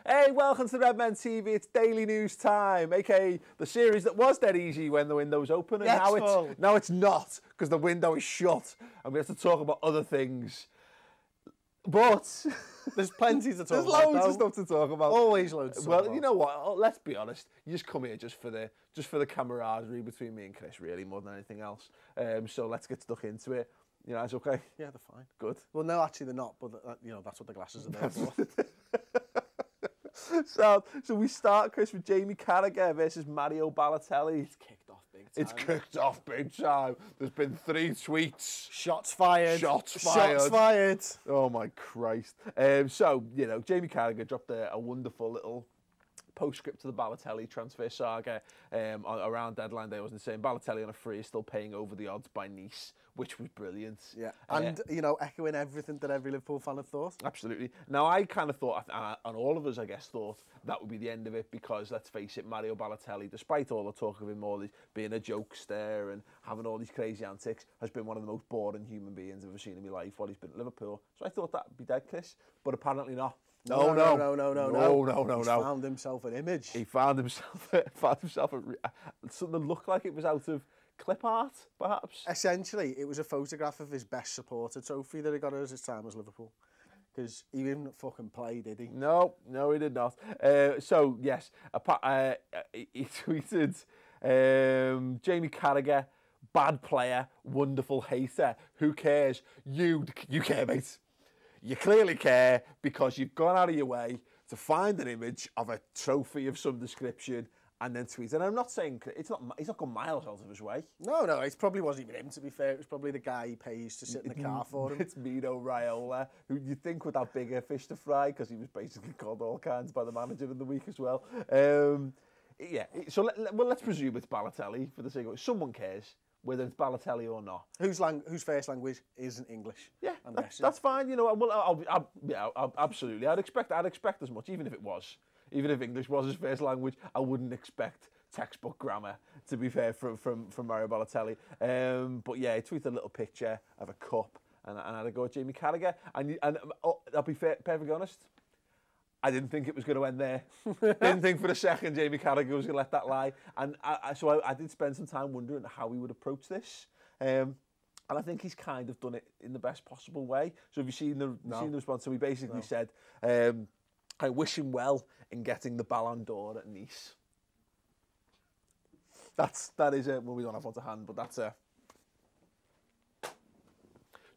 Hey, welcome to Red Men TV. It's Daily News Time, aka the series that was dead easy when the window was open, and now it's not because the window is shut, and we have to talk about other things. But there's plenty to talk there's about. There's loads of stuff to talk about. Always loads. To talk about. You know what? Let's be honest. You just come here just for the camaraderie between me and Chris, really, more than anything else. So let's get stuck into it. You know, it's okay. Yeah, they're fine. Good. Well, no, actually they're not. But you know, that's what the glasses are there for. So we start, Chris, with Jamie Carragher versus Mario Balotelli. It's kicked off big time. It's kicked off big time. There's been 3 tweets. Shots fired. Shots fired. Shots fired. Oh, my Christ. So, you know, Jamie Carragher dropped a wonderful little postscript to the Balotelli transfer saga around deadline day. I wasn't saying Balotelli on a free is still paying over the odds by Nice, which was brilliant. Yeah, and you know, echoing everything that every Liverpool fan had thought. Absolutely. Now, I kind of thought, and all of us, I guess, thought that would be the end of it because, let's face it, Mario Balotelli, despite all the talk of him always being a jokester and having all these crazy antics, has been one of the most boring human beings I've ever seen in my life while he's been at Liverpool. So I thought that'd be dead, Chris, but apparently not. No. He found himself an image. He found himself something that looked like it was out of clip art, perhaps. Essentially, it was a photograph of his best supporter trophy that he got at his time as Liverpool. Because he didn't fucking play, did he? No, he did not. So, yes, he tweeted, Jamie Carragher, bad player, wonderful hater. Who cares? You care, mate. You clearly care because you've gone out of your way to find an image of a trophy of some description and then tweet. And I'm not saying he's not gone miles out of his way. No, it probably wasn't even him, to be fair. It was probably the guy he pays to sit in the car for him. It's Mino Raiola, who you'd think would have bigger fish to fry because he was basically called all kinds by the manager in the week as well. Yeah, so let's presume it's Balotelli for the sake of it. Someone cares whether it's Balotelli or not. Whose first language isn't English? Yeah, that's fine. You know, well, absolutely. I'd expect as much, even if it was. Even if English was his first language, I wouldn't expect textbook grammar, to be fair, from Mario Balotelli. But yeah, he tweeted a little picture of a cup and I had a go at Jamie Carragher. And I'll be perfectly honest, I didn't think it was going to end there. Didn't think for a second Jamie Carragher was going to let that lie. And so I did spend some time wondering how he would approach this. And I think he's kind of done it in the best possible way. So have you seen the response? So he basically said, I wish him well in getting the Ballon d'Or at Nice. That is it. Well, we don't have one to hand, but that's a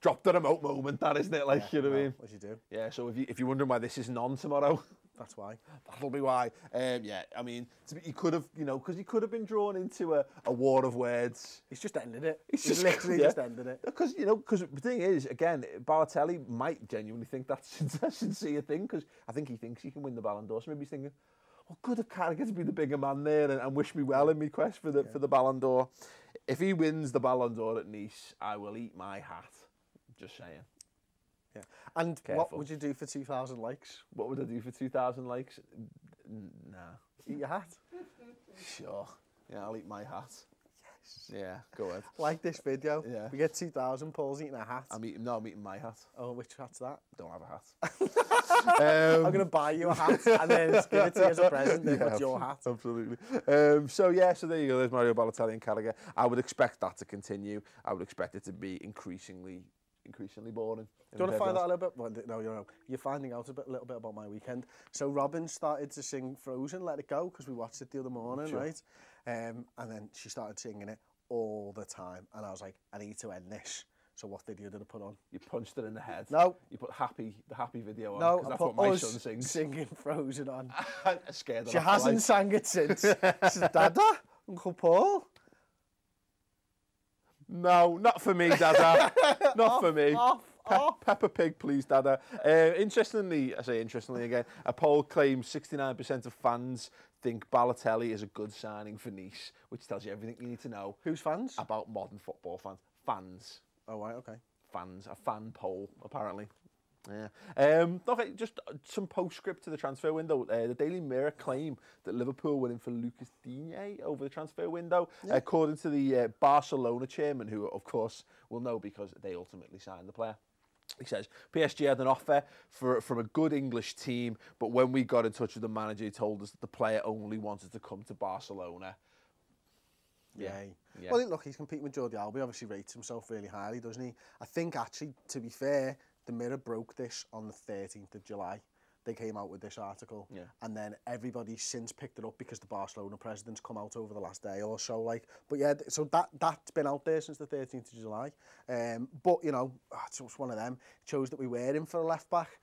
drop the remote moment, that, isn't it? Like, you know what I mean? As you do. Yeah, so if you're wondering why this isn't on tomorrow, that's why. That'll be why. Yeah, I mean, he could have, you know, because he could have been drawn into a war of words. He's just ended it. He's literally just ended it. Because, you know, because the thing is, again, Balotelli might genuinely think that's a sincere thing, because I think he thinks he can win the Ballon d'Or. So maybe he's thinking, well, good of Carragher to be the bigger man there and wish me well in my quest for the Ballon d'Or. If he wins the Ballon d'Or at Nice, I will eat my hat. Just saying. Yeah. And what would you do for 2,000 likes? What would I do for 2,000 likes? Nah. Eat your hat? Sure. Yeah, I'll eat my hat. Yes. Yeah, go ahead. Like this video. Yeah. We get 2,000, Paul's eating a hat. I'm eating my hat. Oh, which hat's that? Don't have a hat. I'm going to buy you a hat and then give it to you as a present. It's your hat. Absolutely. So there you go. There's Mario Balotelli and Carragher. I would expect that to continue. I would expect it to be increasingly boring. Do you want to find out a little bit? Well, no, you're finding out a little bit about my weekend. So Robin started to sing Frozen, Let It Go, because we watched it the other morning, right? And then she started singing it all the time. And I was like, I need to end this. So what video did I put on? You punched it in the head. No. You put the happy video on. No, that's what my son sings. Singing Frozen on. I'm scared of She hasn't sang it since. She said, Dada, Uncle Paul. No, not for me, Dada. Not for me. Off. Peppa Pig, please, Dada. Interestingly, I say interestingly again, a poll claims 69% of fans think Balotelli is a good signing for Nice, which tells you everything you need to know. Who's fans? About modern football fans. Fans. Oh, right, okay. Fans. A fan poll, apparently. Yeah. Okay, just some postscript to the transfer window. The Daily Mirror claim that Liverpool were in for Lucas Digne over the transfer window, according to the Barcelona chairman, who, of course, will know because they ultimately signed the player. He says, PSG had an offer from a good English team, but when we got in touch with the manager, he told us that the player only wanted to come to Barcelona. Yeah. Well, look, he's competing with Jordi Alba. He obviously rates himself really highly, doesn't he? I think, actually, to be fair, the Mirror broke this on the 13th of July. They came out with this article, and then everybody's since picked it up because the Barcelona president's come out over the last day or so. Like, but yeah, so that's been out there since the 13th of July. But you know, it's one of them. It shows that we were in for a left back.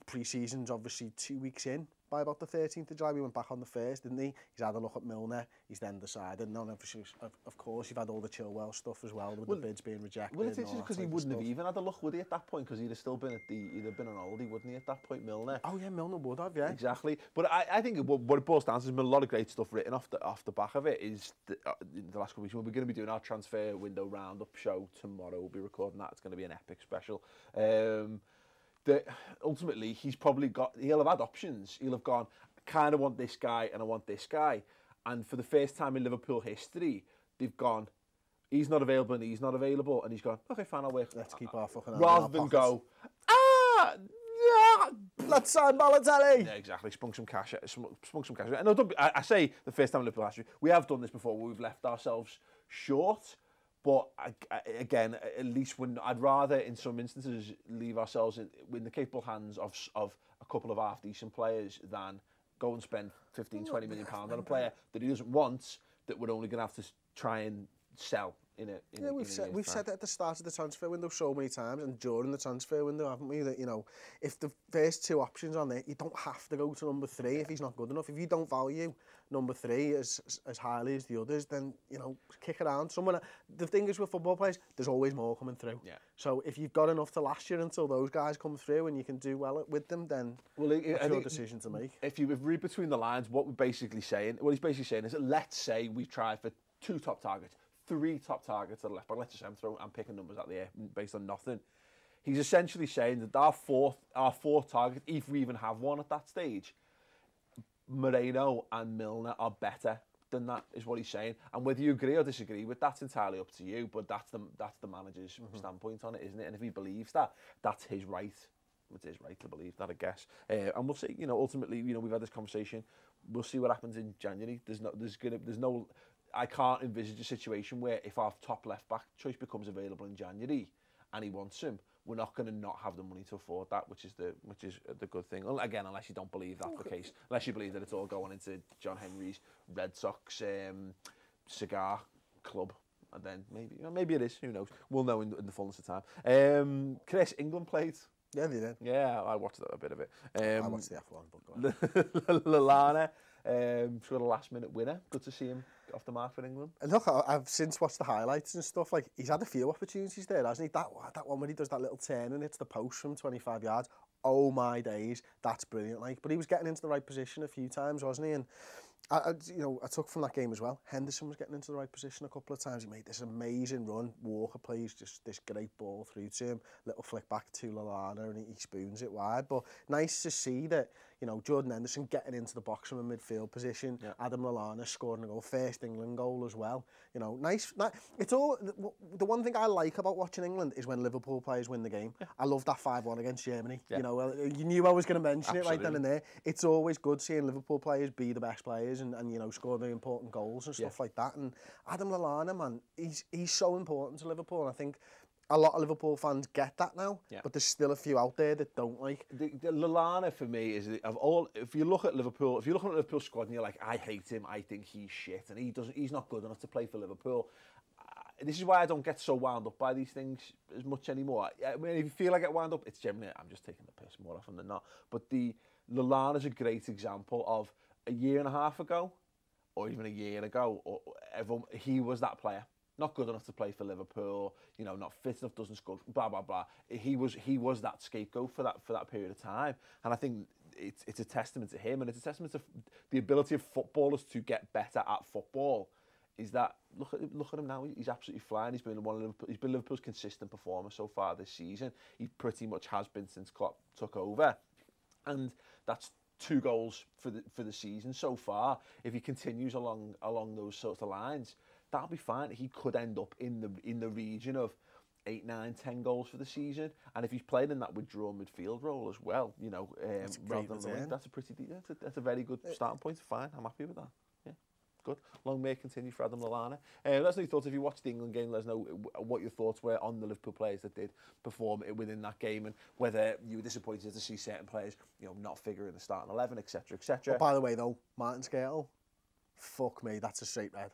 Pre-season's obviously 2 weeks in. By about the 13th of July, we went back on the 1st, didn't he? He's had a look at Milner. He's then decided. And obviously, of course, you've had all the Chilwell stuff as well, with the bids being rejected. Well, it's just because he wouldn't have even had a look, would he, at that point? Because he'd have still been he'd have been on holiday, wouldn't he, at that point, Milner? Oh yeah, Milner would have, yeah. Exactly. But I think what it boils down to, there's been a lot of great stuff written off the back of it. Is the last couple of weeks, we're going to be doing our transfer window roundup show tomorrow. We'll be recording that. It's going to be an epic special. Ultimately, he'll have had options. He'll have gone, I kind of want this guy and I want this guy. And for the first time in Liverpool history, they've gone, he's not available and he's not available. And he's gone, okay, fine, I'll work. Let's keep our fucking rather than go, let's sign Balotelli. Yeah, exactly. Spunk some cash. And I say the first time in Liverpool history, we have done this before where we've left ourselves short. But again, at least I'd rather, in some instances, leave ourselves in the capable hands of a couple of half-decent players than go and spend 15, 20 million pounds on a player that he doesn't want, that we're only going to have to try and sell we've said that at the start of the transfer window so many times, and during the transfer window, haven't we? That, you know, if the first two options on there, you don't have to go to number 3 if he's not good enough. If you don't value number 3 as highly as the others, then, you know, kick around. The thing is with football players, there's always more coming through. Yeah. So if you've got enough to last you until those guys come through and you can do well with them, then that's your decision to make. If you read between the lines, what he's basically saying is that let's say we try for 2 top targets, 3 top targets at the left back. Let's just I'm picking numbers out the air based on nothing. He's essentially saying that our fourth target, if we even have one at that stage, Moreno and Milner are better than that, is what he's saying. And whether you agree or disagree with that's entirely up to you. But that's the manager's standpoint on it, isn't it? And if he believes that, that's his right. It's his right to believe that, I guess. And we'll see. You know, ultimately, you know, we've had this conversation. We'll see what happens in January. I can't envisage a situation where if our top left back choice becomes available in January and he wants him, we're not going to not have the money to afford that, which is the good thing. Again, unless you don't believe that's the case, unless you believe that it's all going into John Henry's Red Sox cigar club, and then maybe it is. Who knows? We'll know in the fullness of time. Chris, England played. Yeah, they did. Yeah, I watched a bit of it. I watched the F1, but Lallana. Sort of last-minute winner. Good to see him off the mark for England. And look, I've since watched the highlights and stuff. Like, he's had a few opportunities there, hasn't he? That one where he does that little turn and hits the post from 25 yards. Oh my days, that's brilliant. Like, but he was getting into the right position a few times, wasn't he? And I took from that game as well. Henderson was getting into the right position a couple of times. He made this amazing run. Walker plays just this great ball through to him. Little flick back to Lallana and he spoons it wide. But nice to see that, you know, Jordan Henderson getting into the box from a midfield position. Yeah. Adam Lallana scoring a goal. First England goal as well. You know, nice. It's all, the one thing I like about watching England is when Liverpool players win the game. Yeah. I love that 5-1 against Germany. Yeah. You know, you knew I was going to mention it right then and there. It's always good seeing Liverpool players be the best players and you know, score the important goals and stuff like that. And Adam Lallana, man, he's so important to Liverpool. And I think a lot of Liverpool fans get that now, but there's still a few out there that don't. Like the Lallana for me is of all. If you look at Liverpool, if you look at the Liverpool squad and you're like, I hate him, I think he's shit, and he's not good enough to play for Liverpool. This is why I don't get so wound up by these things as much anymore. I mean, if you feel I get wound up, it's generally I'm just taking the piss more often than not. But the Lallana's a great example of a year and a half ago, or even a year ago, he was that player. Not good enough to play for Liverpool, you know, not fit enough, doesn't score, blah blah blah. He was that scapegoat for that period of time, and I think it's a testament to him, and it's a testament to the ability of footballers to get better at football. Is that look at him now? He's absolutely flying. He's been Liverpool's consistent performer so far this season. He pretty much has been since Klopp took over, and that's 2 goals for the season so far. If he continues along those sorts of lines, that'll be fine. He could end up in the region of 8, 9, 10 goals for the season, and if he's playing in that withdrawn midfield role as well, you know, rather than the wing, that's a pretty, that's a very good starting point. Fine, I'm happy with that. Yeah, good. Long may it continue for Adam Lallana. Let us know your thoughts if you watched the England game. Let us know what your thoughts were on the Liverpool players that did perform within that game, and whether you were disappointed to see certain players, you know, not figure in the starting 11, etc., etc. Oh, by the way, though, Martin Skrtel, fuck me, that's a straight red.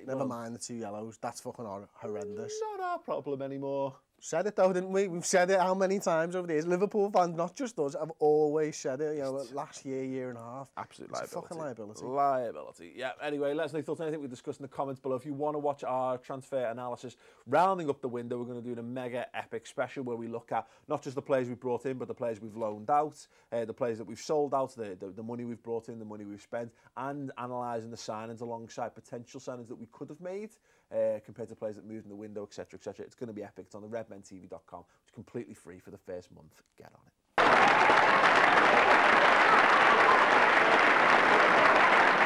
Never mind the 2 yellows. That's fucking horrendous. Not our problem anymore. Said it though, didn't we? We've said it how many times over the years. Liverpool fans, not just us, have always said it. You know, last year, year and a half. Absolute it's liability. A fucking liability. Liability. Yeah. Anyway, let us know your thoughts. Anything we discussed in the comments below. If you want to watch our transfer analysis, rounding up the window, we're going to do a mega epic special where we look at not just the players we've brought in, but the players we've loaned out, the players that we've sold out, the money we've brought in, the money we've spent, and analysing the signings alongside potential signings that we could have made. Compared to players that moved in the window, etc., etc. It's going to be epic. It's on the redmentv.com. It's completely free for the first month. Get on it.